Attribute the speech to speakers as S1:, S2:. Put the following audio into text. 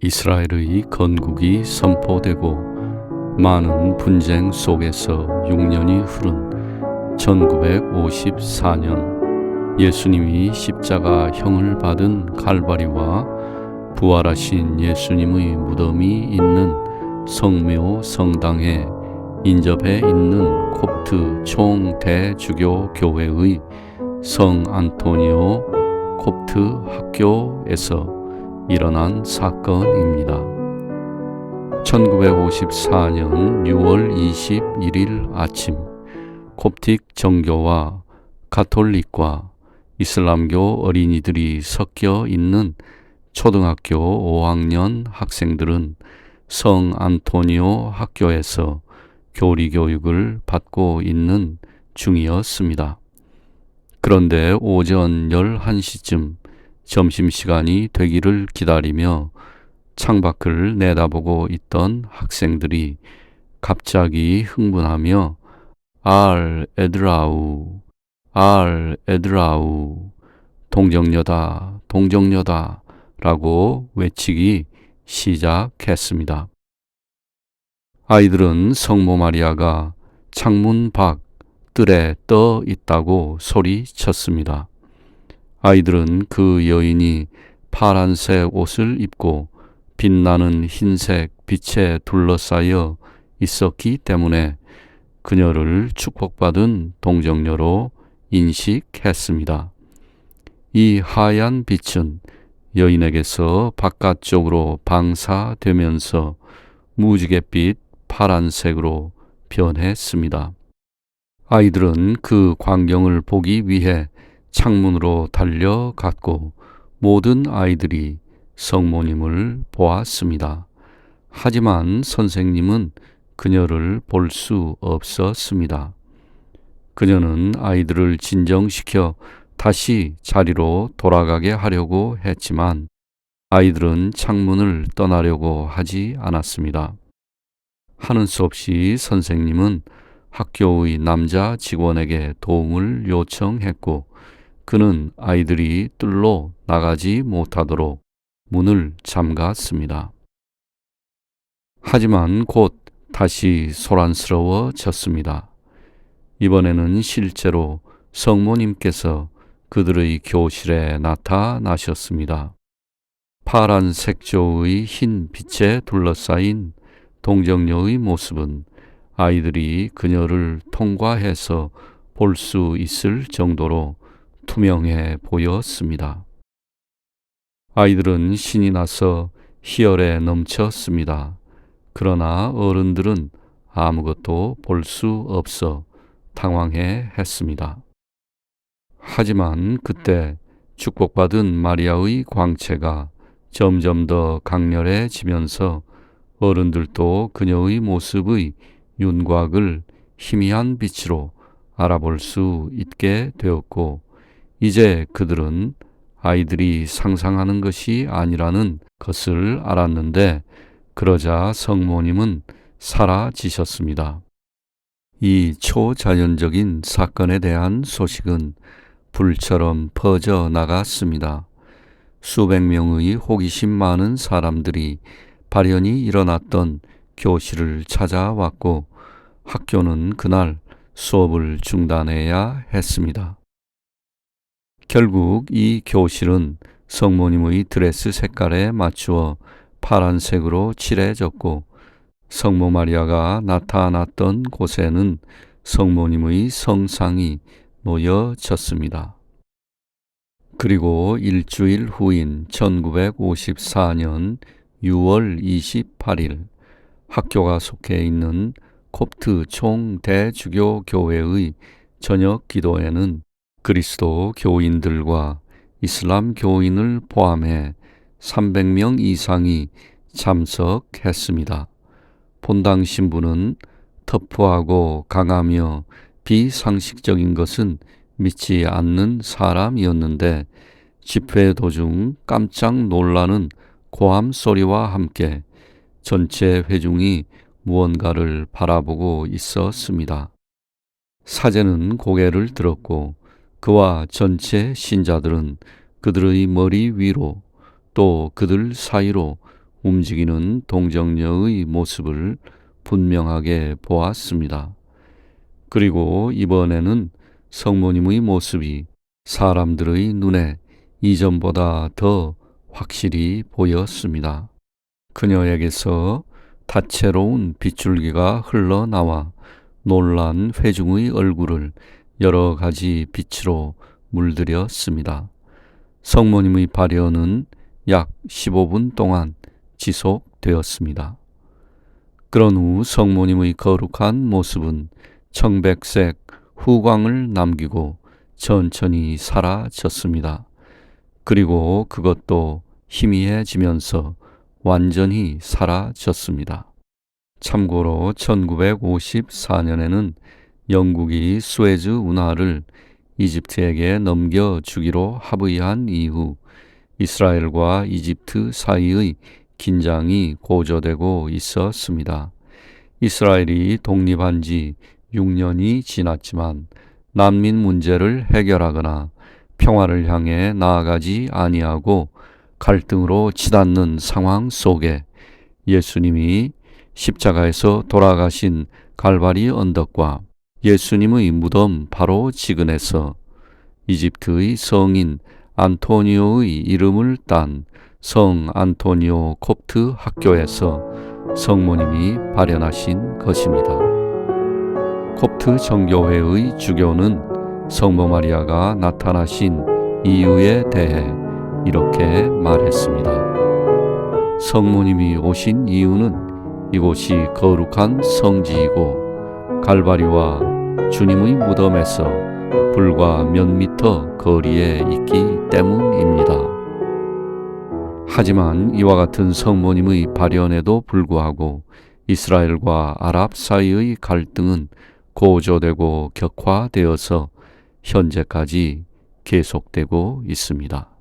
S1: 이스라엘의 건국이 선포되고 많은 분쟁 속에서 6년이 흐른 1954년 예수님이 십자가형을 받은 칼바리와 부활하신 예수님의 무덤이 있는 성묘 성당에 인접해 있는 콥트 총대주교 교회의 성 안토니오 콥트 학교에서 일어난 사건입니다. 1954년 6월 21일 아침, 콥틱 정교와 가톨릭과 이슬람교 어린이들이 섞여 있는 초등학교 5학년 학생들은 성 안토니오 학교에서 교리 교육을 받고 있는 중이었습니다. 그런데 오전 11시쯤 점심시간이 되기를 기다리며 창밖을 내다보고 있던 학생들이 갑자기 흥분하며 알 에드라우, 알 에드라우, 동정녀다, 동정녀다 라고 외치기 시작했습니다. 아이들은 성모 마리아가 창문 밖 뜰에 떠 있다고 소리쳤습니다. 아이들은 그 여인이 파란색 옷을 입고 빛나는 흰색 빛에 둘러싸여 있었기 때문에 그녀를 축복받은 동정녀로 인식했습니다. 이 하얀 빛은 여인에게서 바깥쪽으로 방사되면서 무지갯빛 파란색으로 변했습니다. 아이들은 그 광경을 보기 위해 창문으로 달려갔고 모든 아이들이 성모님을 보았습니다. 하지만 선생님은 그녀를 볼 수 없었습니다. 그녀는 아이들을 진정시켜 다시 자리로 돌아가게 하려고 했지만 아이들은 창문을 떠나려고 하지 않았습니다. 하는 수 없이 선생님은 학교의 남자 직원에게 도움을 요청했고 그는 아이들이 뜰로 나가지 못하도록 문을 잠갔습니다. 하지만 곧 다시 소란스러워졌습니다. 이번에는 실제로 성모님께서 그들의 교실에 나타나셨습니다. 파란 색조의 흰 빛에 둘러싸인 동정녀의 모습은 아이들이 그녀를 통과해서 볼 수 있을 정도로 투명해 보였습니다. 아이들은 신이 나서 희열에 넘쳤습니다. 그러나 어른들은 아무것도 볼 수 없어 당황해 했습니다. 하지만 그때 축복받은 마리아의 광채가 점점 더 강렬해지면서 어른들도 그녀의 모습의 윤곽을 희미한 빛으로 알아볼 수 있게 되었고 이제 그들은 아이들이 상상하는 것이 아니라는 것을 알았는데 그러자 성모님은 사라지셨습니다. 이 초자연적인 사건에 대한 소식은 불처럼 퍼져 나갔습니다. 수백 명의 호기심 많은 사람들이 발현이 일어났던 교실을 찾아왔고 학교는 그날 수업을 중단해야 했습니다. 결국 이 교실은 성모님의 드레스 색깔에 맞추어 파란색으로 칠해졌고 성모 마리아가 나타났던 곳에는 성모님의 성상이 놓여졌습니다. 그리고 일주일 후인 1954년 6월 28일 학교가 속해 있는 콥트 총대주교 교회의 저녁 기도에는 그리스도 교인들과 이슬람 교인을 포함해 300명 이상이 참석했습니다. 본당 신부는 터프하고 강하며 비상식적인 것은 믿지 않는 사람이었는데 집회 도중 깜짝 놀라는 고함 소리와 함께 전체 회중이 무언가를 바라보고 있었습니다. 사제는 고개를 들었고 그와 전체 신자들은 그들의 머리 위로 또 그들 사이로 움직이는 동정녀의 모습을 분명하게 보았습니다. 그리고 이번에는 성모님의 모습이 사람들의 눈에 이전보다 더 확실히 보였습니다. 그녀에게서 다채로운 빗줄기가 흘러나와 놀란 회중의 얼굴을 여러 가지 빛으로 물들였습니다. 성모님의 발현은 약 15분 동안 지속되었습니다. 그런 후 성모님의 거룩한 모습은 청백색 후광을 남기고 천천히 사라졌습니다. 그리고 그것도 희미해지면서 완전히 사라졌습니다. 참고로 1954년에는 영국이 수에즈 운하를 이집트에게 넘겨주기로 합의한 이후 이스라엘과 이집트 사이의 긴장이 고조되고 있었습니다. 이스라엘이 독립한 지 6년이 지났지만 난민 문제를 해결하거나 평화를 향해 나아가지 아니하고 갈등으로 치닫는 상황 속에 예수님이 십자가에서 돌아가신 갈바리 언덕과 예수님의 무덤 바로 지근에서 이집트의 성인 안토니오의 이름을 딴 성 안토니오 콥트 학교에서 성모님이 발현하신 것입니다. 콥트 정교회의 주교는 성모 마리아가 나타나신 이유에 대해 이렇게 말했습니다. 성모님이 오신 이유는 이곳이 거룩한 성지이고 갈바리와 주님의 무덤에서 불과 몇 미터 거리에 있기 때문입니다. 하지만 이와 같은 성모님의 발현에도 불구하고 이스라엘과 아랍 사이의 갈등은 고조되고 격화되어서 현재까지 계속되고 있습니다.